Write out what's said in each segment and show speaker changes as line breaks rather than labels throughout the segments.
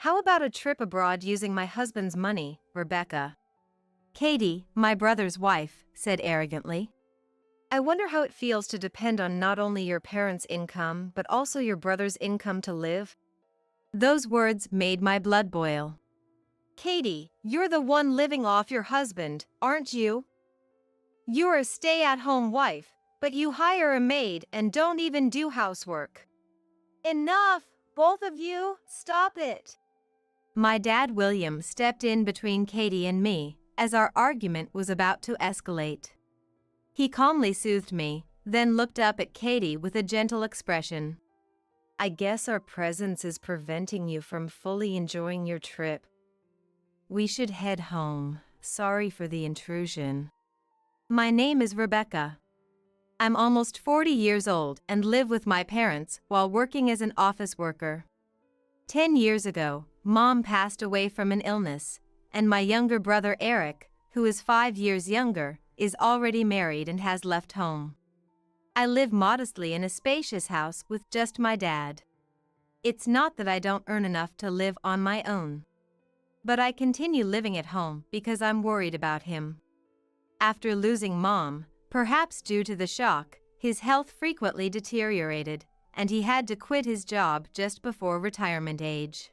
How about a trip abroad using my husband's money, Rebecca? Katie, my brother's wife, said arrogantly. I wonder how it feels to depend on not only your parents' income but also your brother's income to live. Those words made my blood boil. Katie, you're the one living off your husband, aren't you? You're a stay-at-home wife, but you hire a maid and don't even do housework. Enough, both of you, stop it. My dad William stepped in between Katie and me as our argument was about to escalate. He calmly soothed me, then looked up at Katie with a gentle expression. I guess our presence is preventing you from fully enjoying your trip. We should head home. Sorry for the intrusion. My name is Rebecca. I'm almost 40 years old and live with my parents while working as an office worker. 10 years ago, Mom passed away from an illness, and my younger brother Eric, who is 5 years younger, is already married and has left home. I live modestly in a spacious house with just my dad. It's not that I don't earn enough to live on my own. But I continue living at home because I'm worried about him. After losing Mom, perhaps due to the shock, his health frequently deteriorated, and he had to quit his job just before retirement age.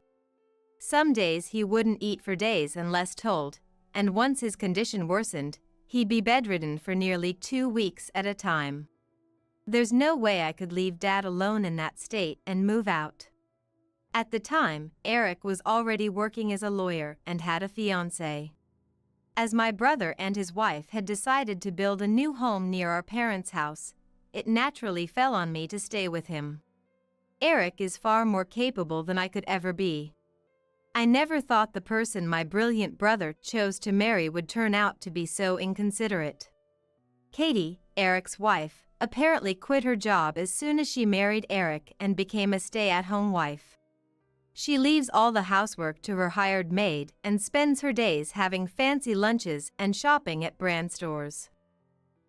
Some days he wouldn't eat for days unless told, and once his condition worsened, he'd be bedridden for nearly 2 weeks at a time. There's no way I could leave Dad alone in that state and move out. At the time, Eric was already working as a lawyer and had a fiancée. As my brother and his wife had decided to build a new home near our parents' house, it naturally fell on me to stay with him. Eric is far more capable than I could ever be. I never thought the person my brilliant brother chose to marry would turn out to be so inconsiderate. Katie, Eric's wife, apparently quit her job as soon as she married Eric and became a stay-at-home wife. She leaves all the housework to her hired maid and spends her days having fancy lunches and shopping at brand stores.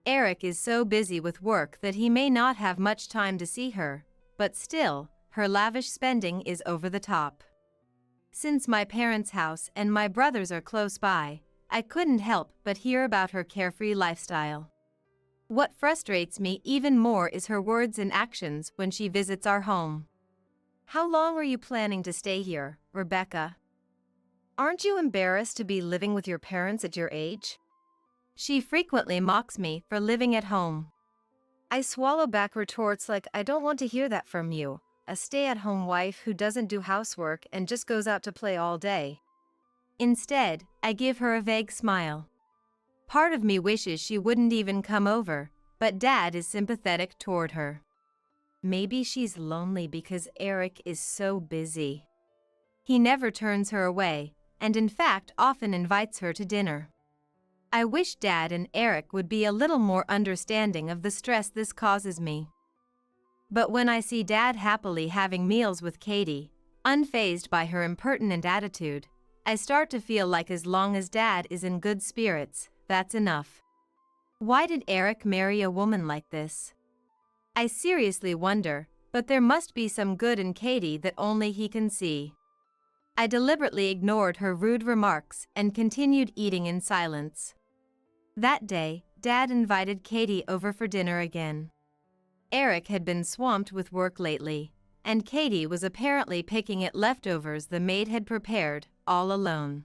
Eric is so busy with work that he may not have much time to see her, but still, her lavish spending is over the top. Since my parents' house and my brother's are close by, I couldn't help but hear about her carefree lifestyle. What frustrates me even more is her words and actions when she visits our home. How long are you planning to stay here, Rebecca? Aren't you embarrassed to be living with your parents at your age? She frequently mocks me for living at home. I swallow back retorts like I don't want to hear that from you, a stay-at-home wife who doesn't do housework and just goes out to play all day. Instead, I give her a vague smile. Part of me wishes she wouldn't even come over, but Dad is sympathetic toward her. Maybe she's lonely because Eric is so busy. He never turns her away, and in fact often invites her to dinner. I wish Dad and Eric would be a little more understanding of the stress this causes me. But when I see Dad happily having meals with Katie, unfazed by her impertinent attitude, I start to feel like as long as Dad is in good spirits, that's enough. Why did Eric marry a woman like this? I seriously wonder, but there must be some good in Katie that only he can see. I deliberately ignored her rude remarks and continued eating in silence. That day, Dad invited Katie over for dinner again. Eric had been swamped with work lately, and Katie was apparently picking at leftovers the maid had prepared, all alone.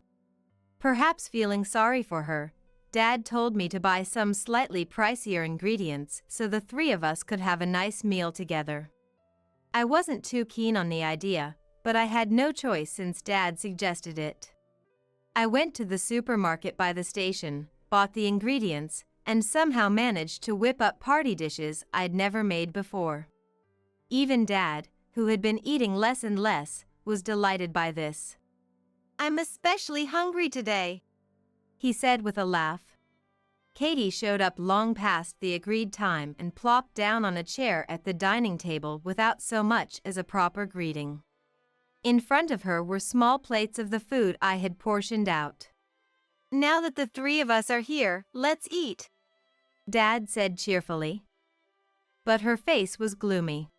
Perhaps feeling sorry for her, Dad told me to buy some slightly pricier ingredients so the three of us could have a nice meal together. I wasn't too keen on the idea, but I had no choice since Dad suggested it. I went to the supermarket by the station, bought the ingredients, and somehow managed to whip up party dishes I'd never made before. Even Dad, who had been eating less and less, was delighted by this. "I'm especially hungry today," he said with a laugh. Katie showed up long past the agreed time and plopped down on a chair at the dining table without so much as a proper greeting. In front of her were small plates of the food I had portioned out. "Now that the three of us are here, let's eat," Dad said cheerfully. But her face was gloomy.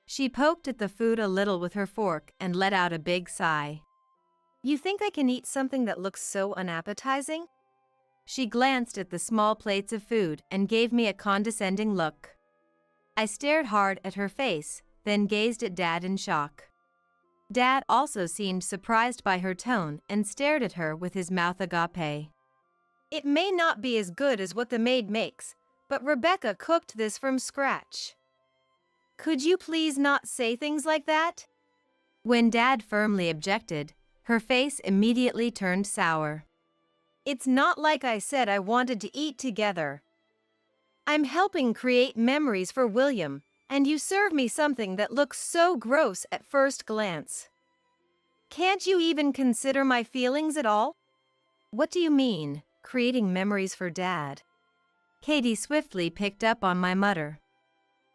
She poked at the food a little with her fork and let out a big sigh. You think I can eat something that looks so unappetizing? She glanced at the small plates of food and gave me a condescending look. I stared hard at her face, then gazed at Dad in shock. Dad also seemed surprised by her tone and stared at her with his mouth agape. It may not be as good as what the maid makes, but Rebecca cooked this from scratch. Could you please not say things like that? When Dad firmly objected, her face immediately turned sour. It's not like I said I wanted to eat together. I'm helping create memories for William, and you serve me something that looks so gross at first glance. Can't you even consider my feelings at all? What do you mean, creating memories for Dad? Katie swiftly picked up on my mutter.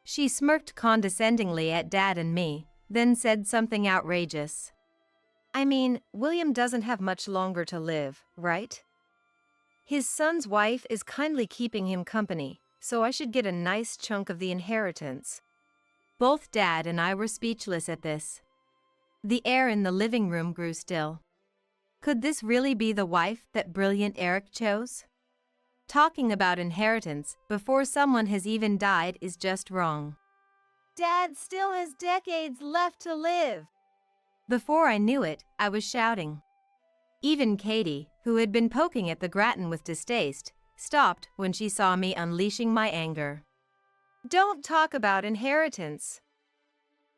She smirked condescendingly at Dad and me, then said something outrageous. I mean, William doesn't have much longer to live, right? His son's wife is kindly keeping him company, so I should get a nice chunk of the inheritance. Both Dad and I were speechless at this. The air in the living room grew still. Could this really be the wife that brilliant Eric chose? Talking about inheritance before someone has even died is just wrong. Dad still has decades left to live. Before I knew it, I was shouting. Even Katie, who had been poking at the gratin with distaste, stopped when she saw me unleashing my anger. Don't talk about inheritance.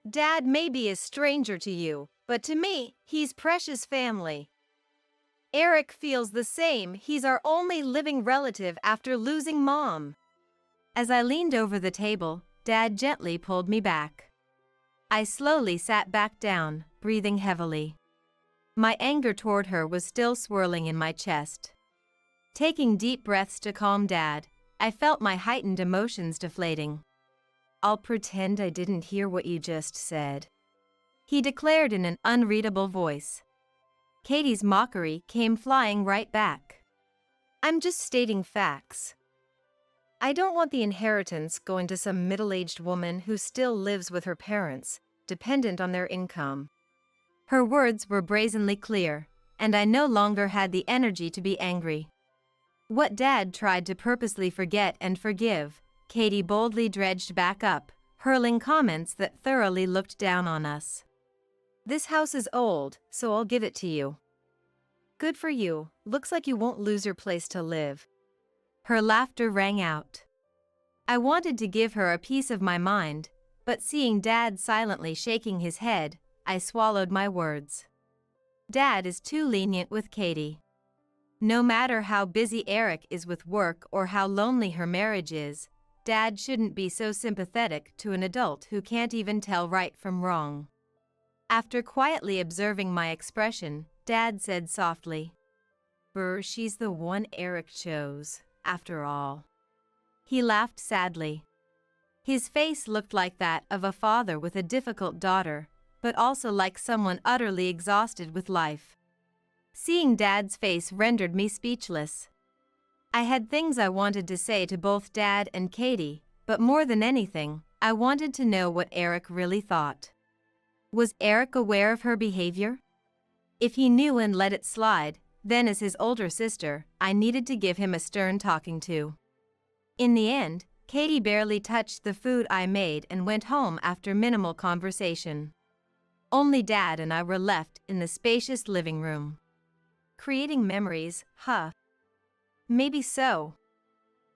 Dad may be a stranger to you, but to me, he's precious family. Eric feels the same. He's our only living relative after losing Mom. As I leaned over the table, Dad gently pulled me back. I slowly sat back down, breathing heavily. My anger toward her was still swirling in my chest. Taking deep breaths to calm Dad, I felt my heightened emotions deflating. I'll pretend I didn't hear what you just said, he declared in an unreadable voice. Katie's mockery came flying right back. I'm just stating facts. I don't want the inheritance going to some middle-aged woman who still lives with her parents, dependent on their income. Her words were brazenly clear, and I no longer had the energy to be angry. What Dad tried to purposely forget and forgive, Katie boldly dredged back up, hurling comments that thoroughly looked down on us. This house is old, so I'll give it to you. Good for you, looks like you won't lose your place to live. Her laughter rang out. I wanted to give her a piece of my mind, but seeing Dad silently shaking his head, I swallowed my words. Dad is too lenient with Katie. No matter how busy Eric is with work or how lonely her marriage is, Dad shouldn't be so sympathetic to an adult who can't even tell right from wrong. After quietly observing my expression, Dad said softly, She's the one Eric chose, after all. He laughed sadly. His face looked like that of a father with a difficult daughter, but also like someone utterly exhausted with life. Seeing Dad's face rendered me speechless. I had things I wanted to say to both Dad and Katie, but more than anything, I wanted to know what Eric really thought. Was Eric aware of her behavior? If he knew and let it slide, then as his older sister, I needed to give him a stern talking to. In the end, Katie barely touched the food I made and went home after minimal conversation. Only Dad and I were left in the spacious living room. Creating memories, huh? Maybe so.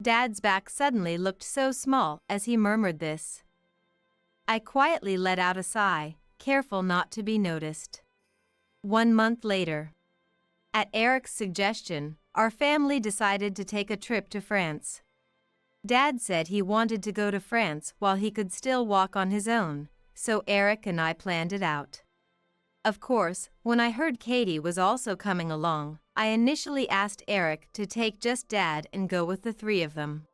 Dad's back suddenly looked so small as he murmured this. I quietly let out a sigh, careful not to be noticed. 1 month later. At Eric's suggestion, our family decided to take a trip to France. Dad said he wanted to go to France while he could still walk on his own, so Eric and I planned it out. Of course, when I heard Katie was also coming along, I initially asked Eric to take just Dad and go with the 3 of them.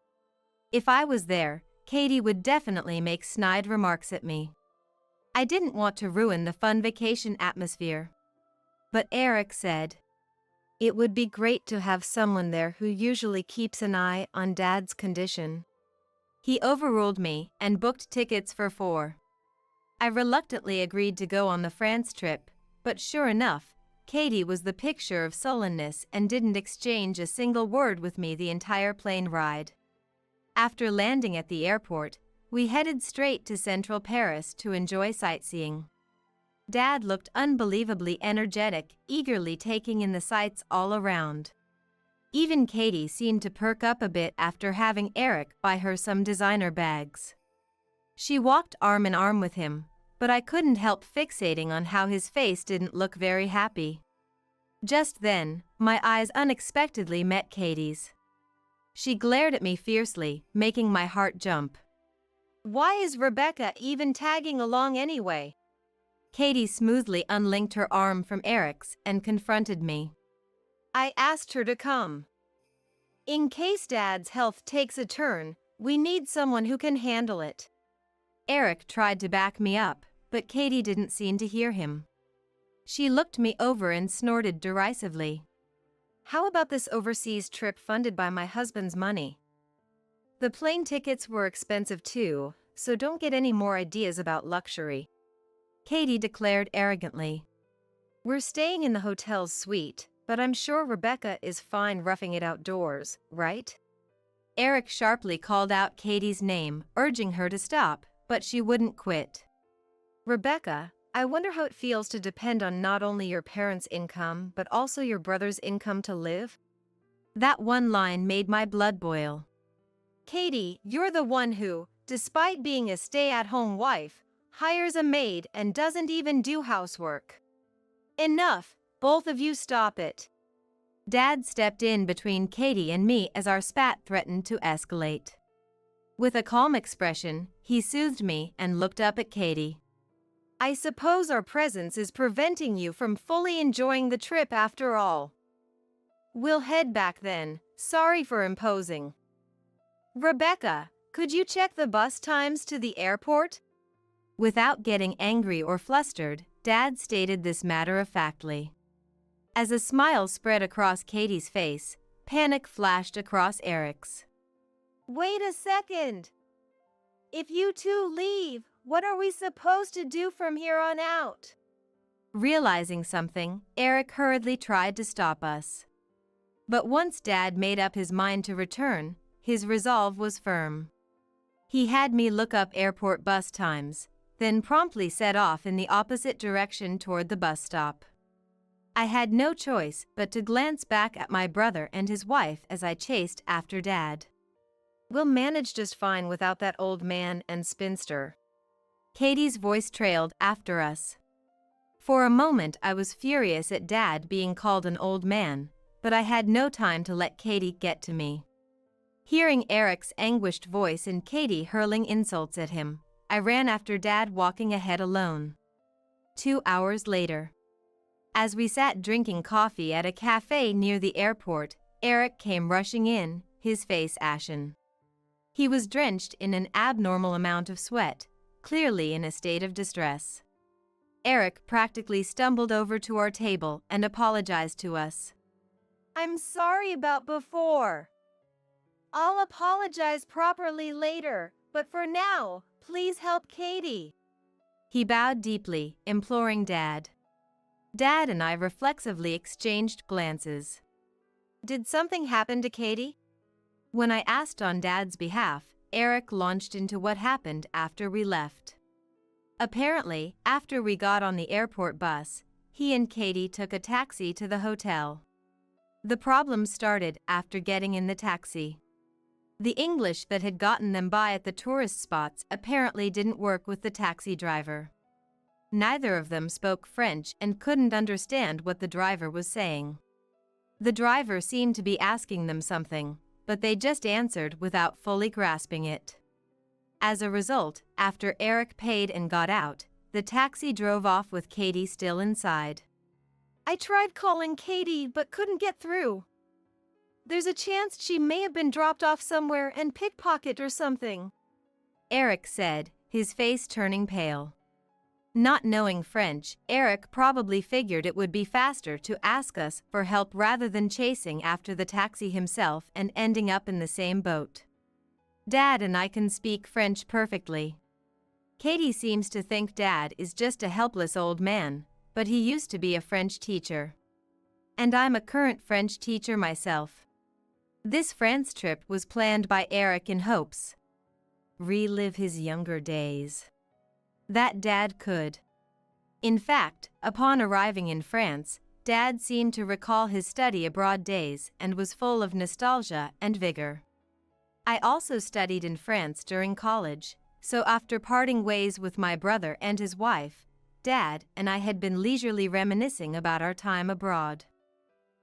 If I was there, Katie would definitely make snide remarks at me. I didn't want to ruin the fun vacation atmosphere. But Eric said, it would be great to have someone there who usually keeps an eye on Dad's condition. He overruled me and booked tickets for 4. I reluctantly agreed to go on the France trip, but sure enough, Katie was the picture of sullenness and didn't exchange a single word with me the entire plane ride. After landing at the airport, we headed straight to central Paris to enjoy sightseeing. Dad looked unbelievably energetic, eagerly taking in the sights all around. Even Katie seemed to perk up a bit after having Eric buy her some designer bags. She walked arm in arm with him, but I couldn't help fixating on how his face didn't look very happy. Just then, my eyes unexpectedly met Katie's. She glared at me fiercely, making my heart jump. "Why is Rebecca even tagging along anyway?" Katie smoothly unlinked her arm from Eric's and confronted me. "I asked her to come. In case Dad's health takes a turn, we need someone who can handle it." Eric tried to back me up, but Katie didn't seem to hear him. She looked me over and snorted derisively. "How about this overseas trip funded by my husband's money? The plane tickets were expensive too, so don't get any more ideas about luxury," Katie declared arrogantly. "We're staying in the hotel's suite, but I'm sure Rebecca is fine roughing it outdoors, right?" Eric sharply called out Katie's name, urging her to stop, but she wouldn't quit. "Rebecca, I wonder how it feels to depend on not only your parents' income but also your brother's income to live?" That one line made my blood boil. "Katie, you're the one who, despite being a stay-at-home wife, hires a maid and doesn't even do housework. Enough, both of you stop it." Dad stepped in between Katie and me as our spat threatened to escalate. With a calm expression, he soothed me and looked up at Katie. "I suppose our presence is preventing you from fully enjoying the trip after all. We'll head back then, sorry for imposing. Rebecca, could you check the bus times to the airport?" Without getting angry or flustered, Dad stated this matter-of-factly. As a smile spread across Katie's face, panic flashed across Eric's. "Wait a second! If you two leave, what are we supposed to do from here on out?" Realizing something, Eric hurriedly tried to stop us. But once Dad made up his mind to return, his resolve was firm. He had me look up airport bus times, then promptly set off in the opposite direction toward the bus stop. I had no choice but to glance back at my brother and his wife as I chased after Dad. "We'll manage just fine without that old man and spinster." Katie's voice trailed after us. For a moment I was furious at Dad being called an old man, but I had no time to let Katie get to me. Hearing Eric's anguished voice and Katie hurling insults at him, I ran after Dad, walking ahead alone. 2 hours later. As we sat drinking coffee at a cafe near the airport, Eric came rushing in, his face ashen. He was drenched in an abnormal amount of sweat, clearly in a state of distress. Eric practically stumbled over to our table and apologized to us. "I'm sorry about before. I'll apologize properly later, but for now, please help Katie." He bowed deeply, imploring Dad. Dad and I reflexively exchanged glances. "Did something happen to Katie?" When I asked on Dad's behalf, Eric launched into what happened after we left. Apparently, after we got on the airport bus, he and Katie took a taxi to the hotel. The problem started after getting in the taxi. The English that had gotten them by at the tourist spots apparently didn't work with the taxi driver. Neither of them spoke French and couldn't understand what the driver was saying. The driver seemed to be asking them something, but they just answered without fully grasping it. As a result, after Eric paid and got out, the taxi drove off with Katie still inside. "I tried calling Katie but couldn't get through. There's a chance she may have been dropped off somewhere and pickpocketed or something," Eric said, his face turning pale. Not knowing French, Eric probably figured it would be faster to ask us for help rather than chasing after the taxi himself and ending up in the same boat. Dad and I can speak French perfectly. Katie seems to think Dad is just a helpless old man, but he used to be a French teacher. And I'm a current French teacher myself. This France trip was planned by Eric in hopes relive his younger days. That Dad could. In fact, upon arriving in France, Dad seemed to recall his study abroad days and was full of nostalgia and vigor. I also studied in France during college, so after parting ways with my brother and his wife, Dad and I had been leisurely reminiscing about our time abroad.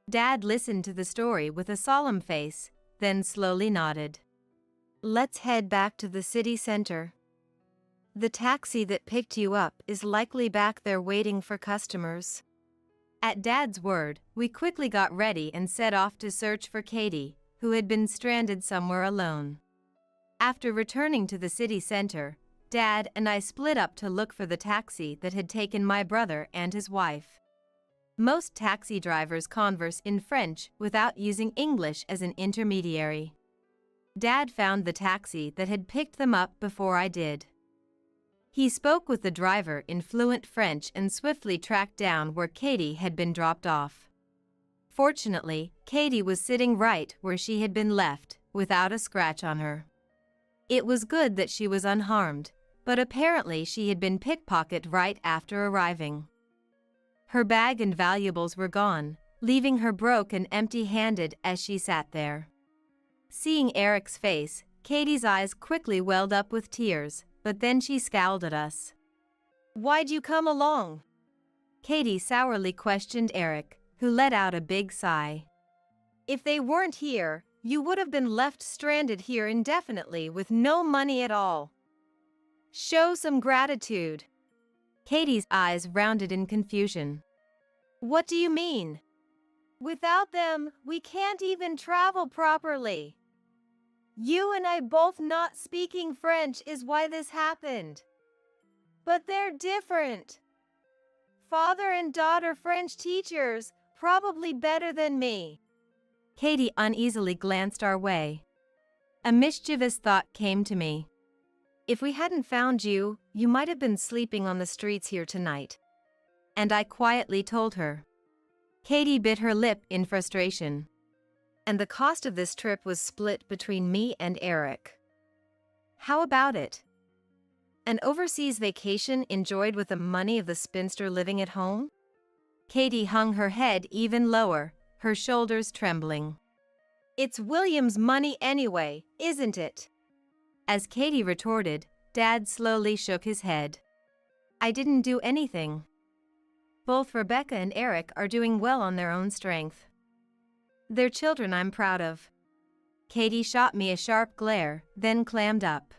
Dad listened to the story with a solemn face, then slowly nodded. Let's head back to the city center. The taxi that picked you up is likely back there waiting for customers. At Dad's word, we quickly got ready and set off to search for Katie, who had been stranded somewhere alone. After returning to the city center, Dad and I split up to look for the taxi that had taken my brother and his wife. Most taxi drivers converse in French without using English as an intermediary. Dad found the taxi that had picked them up before I did. He spoke with the driver in fluent French and swiftly tracked down where Katie had been dropped off. Fortunately, Katie was sitting right where she had been left, without a scratch on her. It was good that she was unharmed, but apparently she had been pickpocketed right after arriving. Her bag and valuables were gone, leaving her broke and empty-handed as she sat there. Seeing Eric's face, Katie's eyes quickly welled up with tears, but then she scowled at us. "Why'd you come along?" Katie sourly questioned Eric, who let out a big sigh. "If they weren't here, you would have been left stranded here indefinitely with no money at all. Show some gratitude." Katie's eyes rounded in confusion. "What do you mean?" "Without them, we can't even travel properly. You and I both not speaking French is why this happened. But they're different. Father and daughter French teachers, probably better than me." Katie uneasily glanced our way. A mischievous thought came to me. "If we hadn't found you, you might have been sleeping on the streets here tonight." And I quietly told her. Katie bit her lip in frustration. "And the cost of this trip was split between me and Eric. How about it? An overseas vacation enjoyed with the money of the spinster living at home?" Katie hung her head even lower, her shoulders trembling. "It's William's money anyway, isn't it?" As Katie retorted, Dad slowly shook his head. "I didn't do anything. Both Rebecca and Eric are doing well on their own strength. They're children I'm proud of." Katie shot me a sharp glare, then clammed up.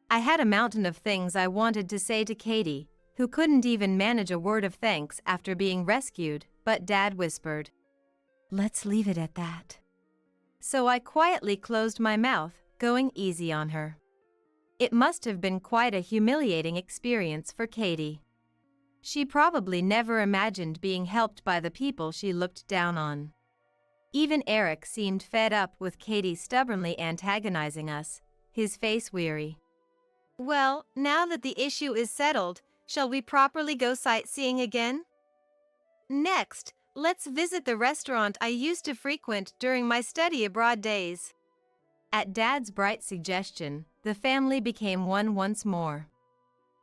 I had a mountain of things I wanted to say to Katie, who couldn't even manage a word of thanks after being rescued, but Dad whispered, "Let's leave it at that." So I quietly closed my mouth, going easy on her. It must have been quite a humiliating experience for Katie. She probably never imagined being helped by the people she looked down on. Even Eric seemed fed up with Katie stubbornly antagonizing us, his face weary. "Well, now that the issue is settled, shall we properly go sightseeing again? Next, let's visit the restaurant I used to frequent during my study abroad days." At Dad's bright suggestion, the family became one once more.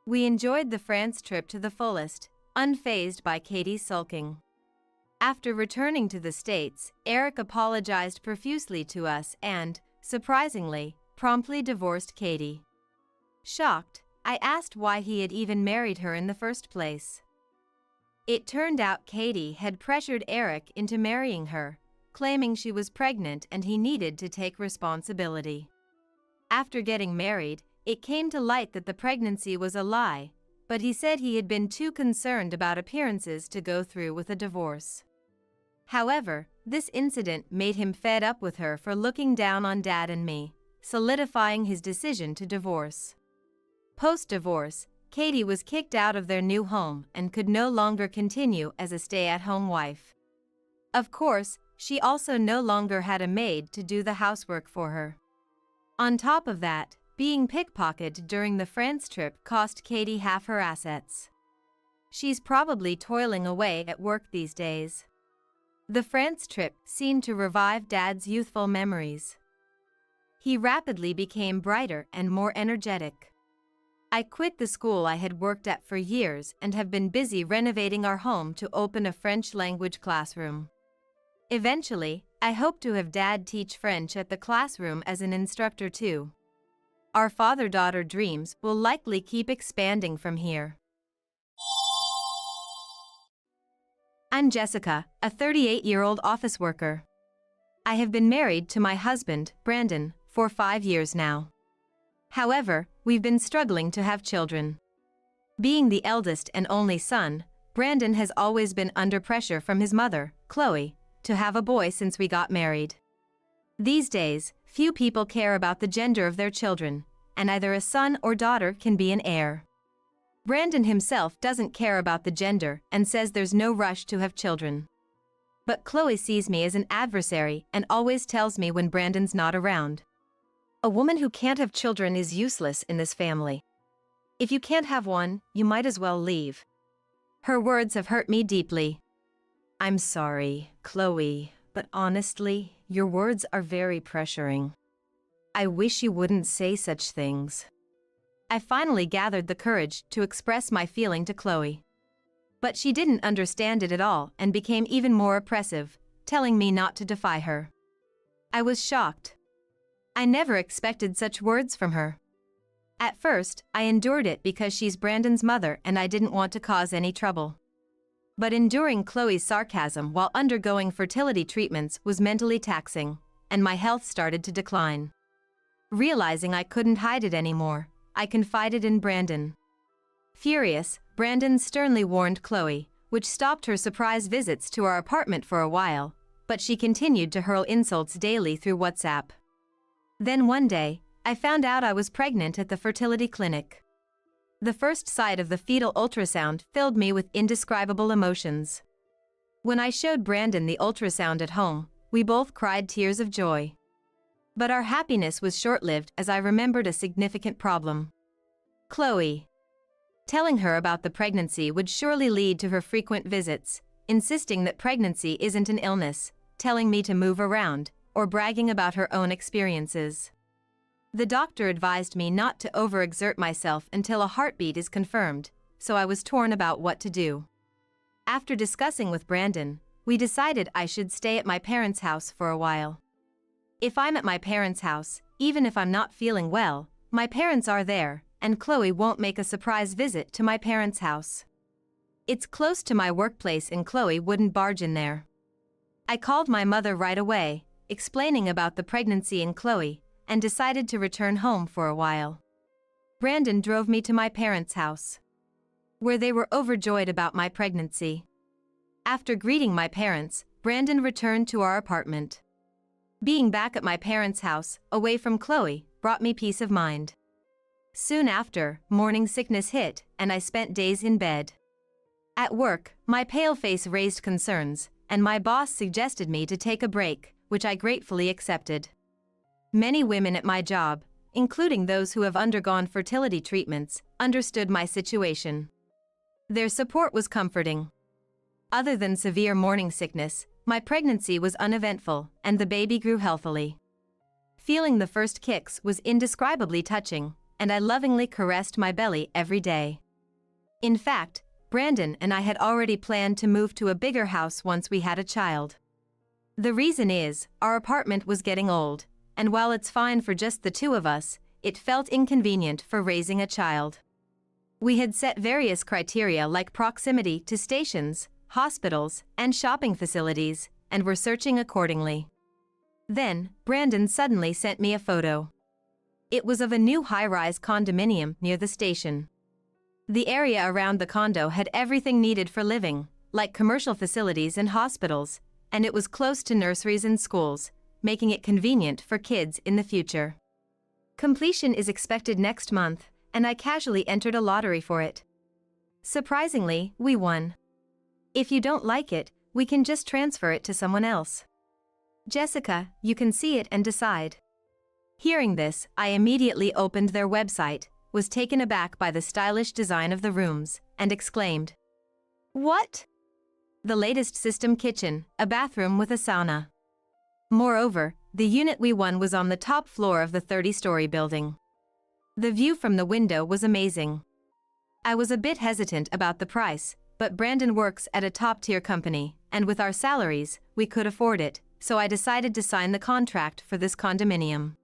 We enjoyed the France trip to the fullest, unfazed by Katie's sulking. After returning to the States, Eric apologized profusely to us and, surprisingly, promptly divorced Katie. Shocked, I asked why he had even married her in the first place. It turned out Katie had pressured Eric into marrying her, claiming she was pregnant and he needed to take responsibility. After getting married, it came to light that the pregnancy was a lie, but he said he had been too concerned about appearances to go through with a divorce. However, this incident made him fed up with her for looking down on Dad and me, solidifying his decision to divorce. Post-divorce, Katie was kicked out of their new home and could no longer continue as a stay-at-home wife. Of course, she also no longer had a maid to do the housework for her. On top of that, being pickpocketed during the France trip cost Katie half her assets. She's probably toiling away at work these days. The France trip seemed to revive Dad's youthful memories. He rapidly became brighter and more energetic. I quit the school I had worked at for years and have been busy renovating our home to open a French language classroom. Eventually, I hope to have Dad teach French at the classroom as an instructor too. Our father-daughter dreams will likely keep expanding from here. I'm Jessica, a 38-year-old office worker. I have been married to my husband, Brandon, for 5 years now. However, we've been struggling to have children. Being the eldest and only son, Brandon has always been under pressure from his mother, Chloe, to have a boy since we got married. These days, few people care about the gender of their children, and either a son or daughter can be an heir. Brandon himself doesn't care about the gender and says there's no rush to have children. But Chloe sees me as an adversary and always tells me when Brandon's not around. A woman who can't have children is useless in this family. If you can't have one, you might as well leave. Her words have hurt me deeply. I'm sorry, Chloe, but honestly, your words are very pressuring. I wish you wouldn't say such things. I finally gathered the courage to express my feeling to Chloe. But she didn't understand it at all and became even more oppressive, telling me not to defy her. I was shocked. I never expected such words from her. At first, I endured it because she's Brandon's mother and I didn't want to cause any trouble. But enduring Chloe's sarcasm while undergoing fertility treatments was mentally taxing, and my health started to decline. Realizing I couldn't hide it anymore, I confided in Brandon. Furious, Brandon sternly warned Chloe, which stopped her surprise visits to our apartment for a while, but she continued to hurl insults daily through WhatsApp. Then one day, I found out I was pregnant at the fertility clinic. The first sight of the fetal ultrasound filled me with indescribable emotions. When I showed Brandon the ultrasound at home, we both cried tears of joy. But our happiness was short-lived as I remembered a significant problem. Chloe. Telling her about the pregnancy would surely lead to her frequent visits, insisting that pregnancy isn't an illness, telling me to move around, or bragging about her own experiences. The doctor advised me not to overexert myself until a heartbeat is confirmed, so I was torn about what to do. After discussing with Brandon, we decided I should stay at my parents' house for a while. If I'm at my parents' house, even if I'm not feeling well, my parents are there, and Chloe won't make a surprise visit to my parents' house. It's close to my workplace and Chloe wouldn't barge in there. I called my mother right away, explaining about the pregnancy in Chloe, and decided to return home for a while. Brandon drove me to my parents' house, where they were overjoyed about my pregnancy. After greeting my parents, Brandon returned to our apartment. Being back at my parents' house, away from Chloe, brought me peace of mind. Soon after, morning sickness hit, and I spent days in bed. At work, my pale face raised concerns, and my boss suggested me to take a break, which I gratefully accepted. Many women at my job, including those who have undergone fertility treatments, understood my situation. Their support was comforting. Other than severe morning sickness, my pregnancy was uneventful, and the baby grew healthily. Feeling the first kicks was indescribably touching, and I lovingly caressed my belly every day. In fact, Brandon and I had already planned to move to a bigger house once we had a child. The reason is, our apartment was getting old, and while it's fine for just the two of us, it felt inconvenient for raising a child. We had set various criteria like proximity to stations, hospitals, and shopping facilities, and were searching accordingly. Then, Brandon suddenly sent me a photo. It was of a new high-rise condominium near the station. The area around the condo had everything needed for living, like commercial facilities and hospitals, and it was close to nurseries and schools, making it convenient for kids in the future. Completion is expected next month, and I casually entered a lottery for it. Surprisingly, we won. If you don't like it, we can just transfer it to someone else. Jessica, you can see it and decide. Hearing this, I immediately opened their website, was taken aback by the stylish design of the rooms, and exclaimed, "What?" the latest system kitchen, a bathroom with a sauna. Moreover, the unit we won was on the top floor of the 30-story building. The view from the window was amazing. I was a bit hesitant about the price, but Brandon works at a top-tier company, and with our salaries, we could afford it, so I decided to sign the contract for this condominium.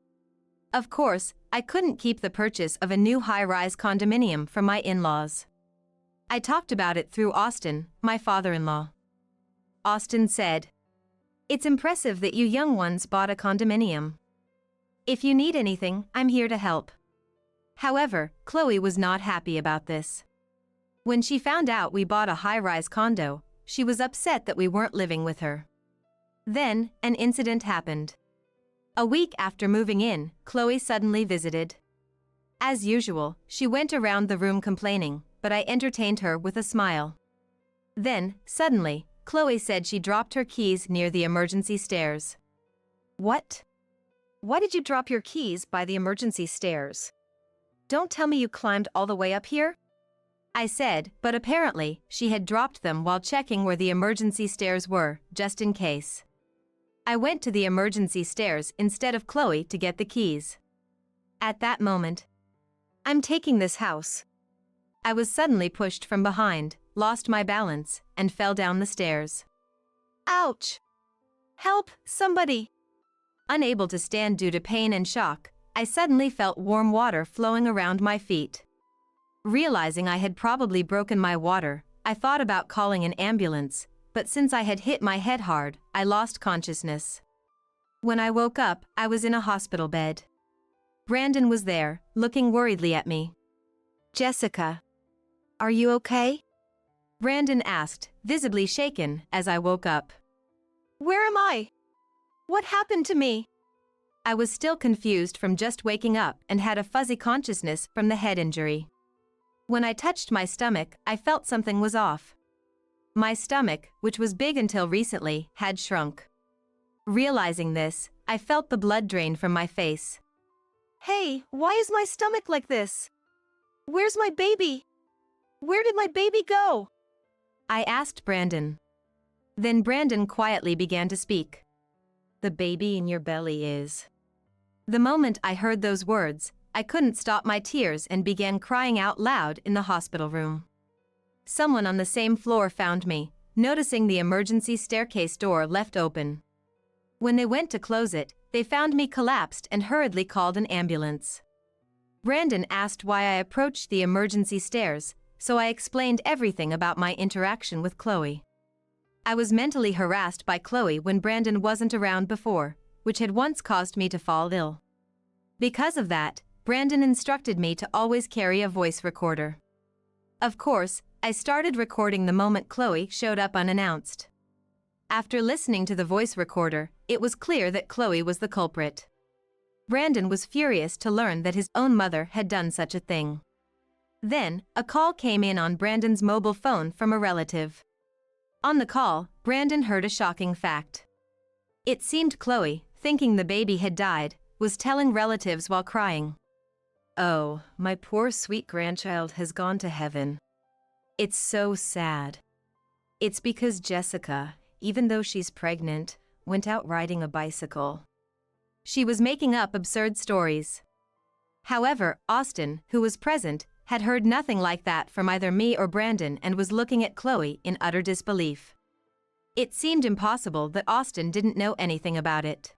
Of course, I couldn't keep the purchase of a new high-rise condominium from my in-laws. I talked about it through Austin, my father-in-law. Austin said, "It's impressive that you young ones bought a condominium. If you need anything, I'm here to help." However, Chloe was not happy about this. When she found out we bought a high-rise condo, she was upset that we weren't living with her. Then, an incident happened. A week after moving in, Chloe suddenly visited. As usual, she went around the room complaining, but I entertained her with a smile. Then, suddenly, Chloe said she dropped her keys near the emergency stairs. "What? Why did you drop your keys by the emergency stairs? Don't tell me you climbed all the way up here?" I said, but apparently, she had dropped them while checking where the emergency stairs were, just in case. I went to the emergency stairs instead of Chloe to get the keys. At that moment, "I'm taking this house." I was suddenly pushed from behind, lost my balance, and fell down the stairs. "Ouch! Help, somebody!" Unable to stand due to pain and shock, I suddenly felt warm water flowing around my feet. Realizing I had probably broken my water, I thought about calling an ambulance, but since I had hit my head hard, I lost consciousness. When I woke up, I was in a hospital bed. Brandon was there, looking worriedly at me. "Jessica, are you okay?" Brandon asked, visibly shaken, as I woke up. "Where am I? What happened to me?" I was still confused from just waking up and had a fuzzy consciousness from the head injury. When I touched my stomach, I felt something was off. My stomach, which was big until recently, had shrunk. Realizing this, I felt the blood drain from my face. "Hey, why is my stomach like this? Where's my baby? Where did my baby go?" I asked Brandon. Then Brandon quietly began to speak. "The baby in your belly is..." The moment I heard those words, I couldn't stop my tears and began crying out loud in the hospital room. Someone on the same floor found me, noticing the emergency staircase door left open. When they went to close it, they found me collapsed and hurriedly called an ambulance. Brandon asked why I approached the emergency stairs, so I explained everything about my interaction with Chloe. I was mentally harassed by Chloe when Brandon wasn't around before, which had once caused me to fall ill. Because of that, Brandon instructed me to always carry a voice recorder. Of course, I started recording the moment Chloe showed up unannounced. After listening to the voice recorder, it was clear that Chloe was the culprit. Brandon was furious to learn that his own mother had done such a thing. Then, a call came in on Brandon's mobile phone from a relative. On the call, Brandon heard a shocking fact. It seemed Chloe, thinking the baby had died, was telling relatives while crying. "Oh, my poor sweet grandchild has gone to heaven. It's so sad. It's because Jessica, even though she's pregnant, went out riding a bicycle." She was making up absurd stories. However, Austin, who was present, had heard nothing like that from either me or Brandon and was looking at Chloe in utter disbelief. It seemed impossible that Austin didn't know anything about it.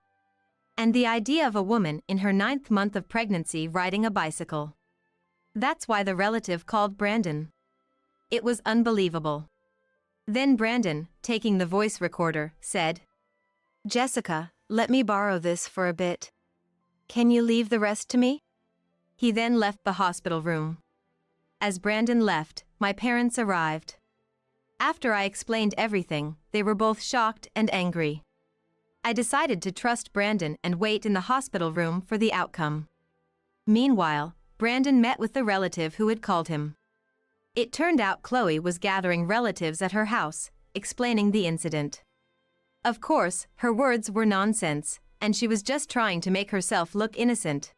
And the idea of a woman in her 9th month of pregnancy riding a bicycle. That's why the relative called Brandon. It was unbelievable. Then Brandon, taking the voice recorder, said, "Jessica, let me borrow this for a bit. Can you leave the rest to me?" He then left the hospital room. As Brandon left, my parents arrived. After I explained everything, they were both shocked and angry. I decided to trust Brandon and wait in the hospital room for the outcome. Meanwhile, Brandon met with the relative who had called him. It turned out Chloe was gathering relatives at her house, explaining the incident. Of course, her words were nonsense, and she was just trying to make herself look innocent.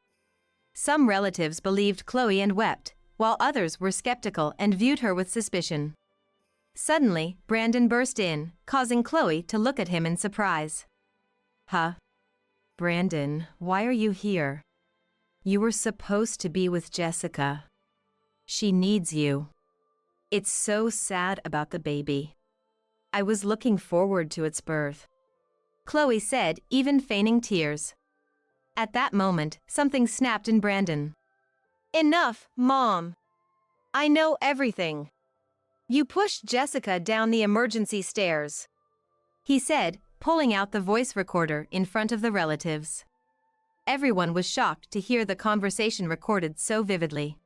Some relatives believed Chloe and wept, while others were skeptical and viewed her with suspicion. Suddenly, Brandon burst in, causing Chloe to look at him in surprise. Huh? Brandon, why are you here? You were supposed to be with Jessica. She needs you. It's so sad about the baby. I was looking forward to its birth. Chloe said, even feigning tears. At that moment, something snapped in Brandon. Enough, Mom. I know everything. You pushed Jessica down the emergency stairs, he said, pulling out the voice recorder in front of the relatives. Everyone was shocked to hear the conversation recorded so vividly.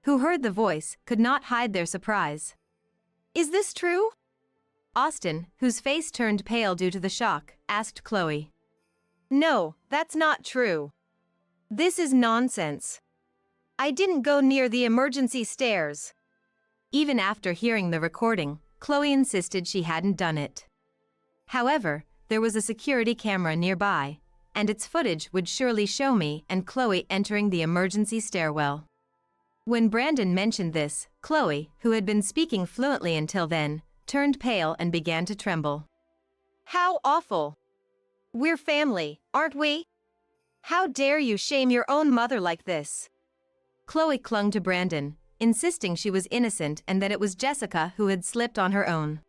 Who heard the voice could not hide their surprise. Is this true? Austin, whose face turned pale due to the shock, asked Chloe. No, that's not true. This is nonsense. I didn't go near the emergency stairs. Even after hearing the recording, Chloe insisted she hadn't done it. However, there was a security camera nearby, and its footage would surely show me and Chloe entering the emergency stairwell. When Brandon mentioned this, Chloe, who had been speaking fluently until then, turned pale and began to tremble. How awful! We're family, aren't we? How dare you shame your own mother like this? Chloe clung to Brandon, insisting she was innocent and that it was Jessica who had slipped on her own.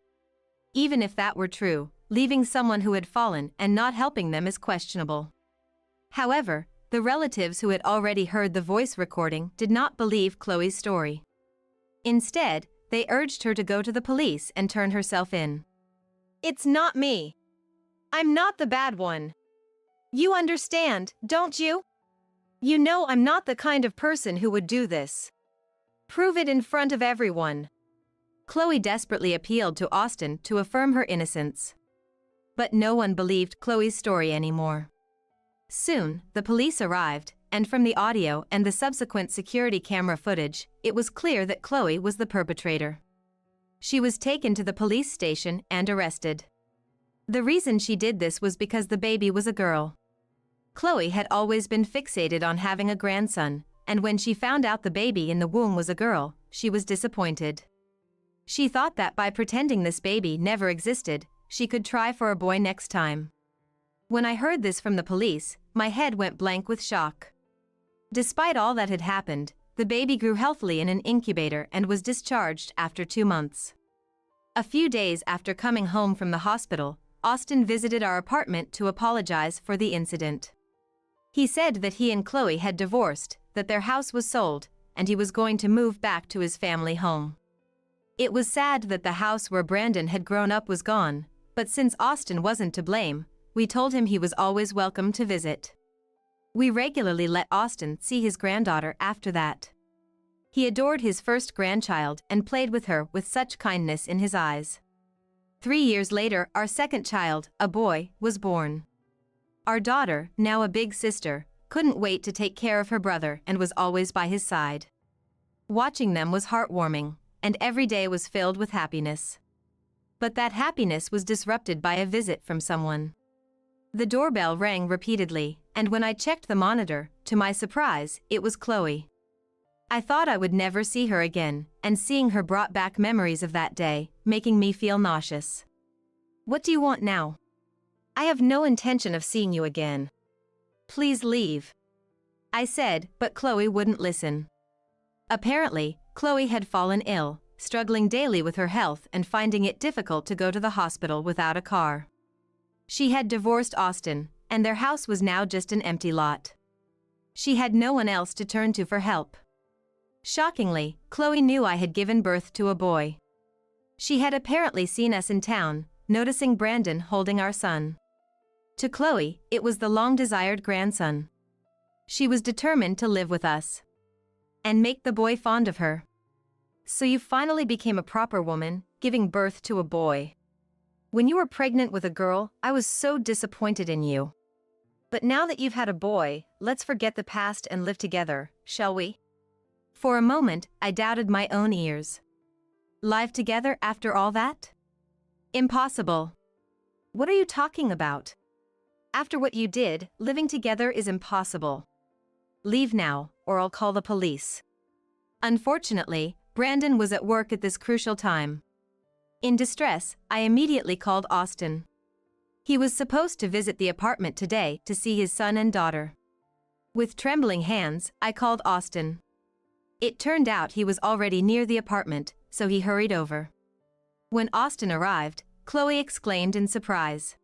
Even if that were true, leaving someone who had fallen and not helping them is questionable. However, the relatives who had already heard the voice recording did not believe Chloe's story. Instead, they urged her to go to the police and turn herself in. It's not me. I'm not the bad one. You understand, don't you? You know I'm not the kind of person who would do this. Prove it in front of everyone. Chloe desperately appealed to Austin to affirm her innocence. But no one believed Chloe's story anymore. Soon, the police arrived, and from the audio and the subsequent security camera footage, it was clear that Chloe was the perpetrator. She was taken to the police station and arrested. The reason she did this was because the baby was a girl. Chloe had always been fixated on having a grandson, and when she found out the baby in the womb was a girl, she was disappointed. She thought that by pretending this baby never existed, she could try for a boy next time. When I heard this from the police, my head went blank with shock. Despite all that had happened, the baby grew healthily in an incubator and was discharged after 2 months. A few days after coming home from the hospital, Austin visited our apartment to apologize for the incident. He said that he and Chloe had divorced, that their house was sold, and he was going to move back to his family home. It was sad that the house where Brandon had grown up was gone, but since Austin wasn't to blame, we told him he was always welcome to visit. We regularly let Austin see his granddaughter after that. He adored his first grandchild and played with her with such kindness in his eyes. 3 years later, our second child, a boy, was born. Our daughter, now a big sister, couldn't wait to take care of her brother and was always by his side. Watching them was heartwarming, and every day was filled with happiness. But that happiness was disrupted by a visit from someone. The doorbell rang repeatedly, and when I checked the monitor, to my surprise, it was Chloe. I thought I would never see her again, and seeing her brought back memories of that day, making me feel nauseous. What do you want now? I have no intention of seeing you again. Please leave. I said, but Chloe wouldn't listen. Apparently, Chloe had fallen ill, struggling daily with her health and finding it difficult to go to the hospital without a car. She had divorced Austin, and their house was now just an empty lot. She had no one else to turn to for help. Shockingly, Chloe knew I had given birth to a boy. She had apparently seen us in town, noticing Brandon holding our son. To Chloe, it was the long-desired grandson. She was determined to live with us and make the boy fond of her. So you finally became a proper woman, giving birth to a boy. When you were pregnant with a girl, I was so disappointed in you. But now that you've had a boy, let's forget the past and live together, shall we? For a moment, I doubted my own ears. Live together after all that? Impossible. What are you talking about? After what you did, living together is impossible. Leave now, or I'll call the police. Unfortunately, Brandon was at work at this crucial time. In distress, I immediately called Austin. He was supposed to visit the apartment today to see his son and daughter. With trembling hands, I called Austin. It turned out he was already near the apartment, so he hurried over. When Austin arrived, Chloe exclaimed in surprise.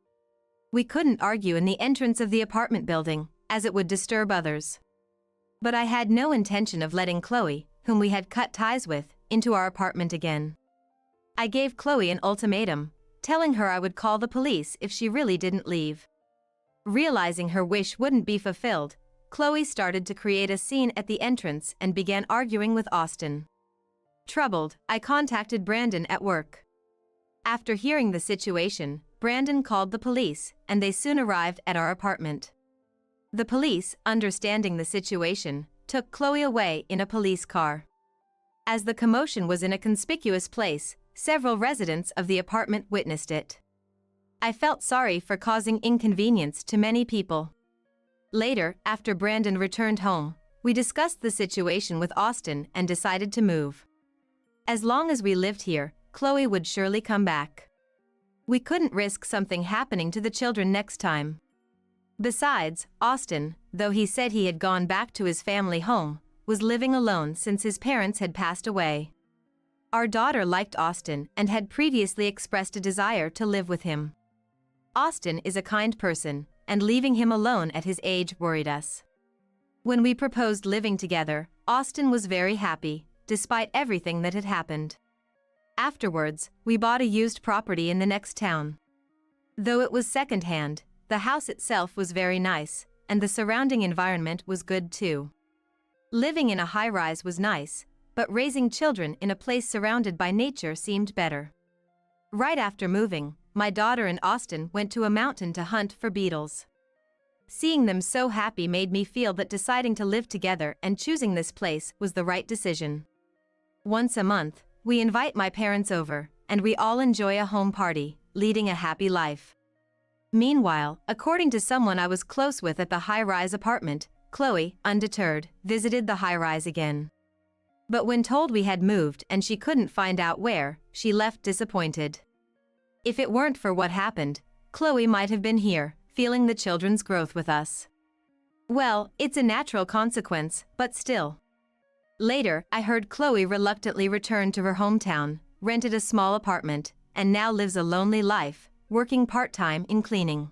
We couldn't argue in the entrance of the apartment building, as it would disturb others. But I had no intention of letting Chloe, whom we had cut ties with, into our apartment again. I gave Chloe an ultimatum, telling her I would call the police if she really didn't leave. Realizing her wish wouldn't be fulfilled, Chloe started to create a scene at the entrance and began arguing with Austin. Troubled, I contacted Brandon at work. After hearing the situation, Brandon called the police, and they soon arrived at our apartment. The police, understanding the situation, took Chloe away in a police car. As the commotion was in a conspicuous place, several residents of the apartment witnessed it. I felt sorry for causing inconvenience to many people. Later, after Brandon returned home, we discussed the situation with Austin and decided to move. As long as we lived here, Chloe would surely come back. We couldn't risk something happening to the children next time. Besides, Austin, though he said he had gone back to his family home, was living alone since his parents had passed away. Our daughter liked Austin and had previously expressed a desire to live with him. Austin is a kind person, and leaving him alone at his age worried us. When we proposed living together, Austin was very happy, despite everything that had happened. Afterwards, we bought a used property in the next town. Though it was second-hand, the house itself was very nice, and the surrounding environment was good too. Living in a high-rise was nice, but raising children in a place surrounded by nature seemed better. Right after moving, my daughter and Austin went to a mountain to hunt for beetles. Seeing them so happy made me feel that deciding to live together and choosing this place was the right decision. Once a month, we invite my parents over, and we all enjoy a home party, leading a happy life. Meanwhile, according to someone I was close with at the high-rise apartment, Chloe, undeterred, visited the high-rise again. But when told we had moved and she couldn't find out where, she left disappointed. If it weren't for what happened, Chloe might have been here, feeling the children's growth with us. Well, it's a natural consequence, but still. Later, I heard Chloe reluctantly returned to her hometown, rented a small apartment, and now lives a lonely life, working part-time in cleaning.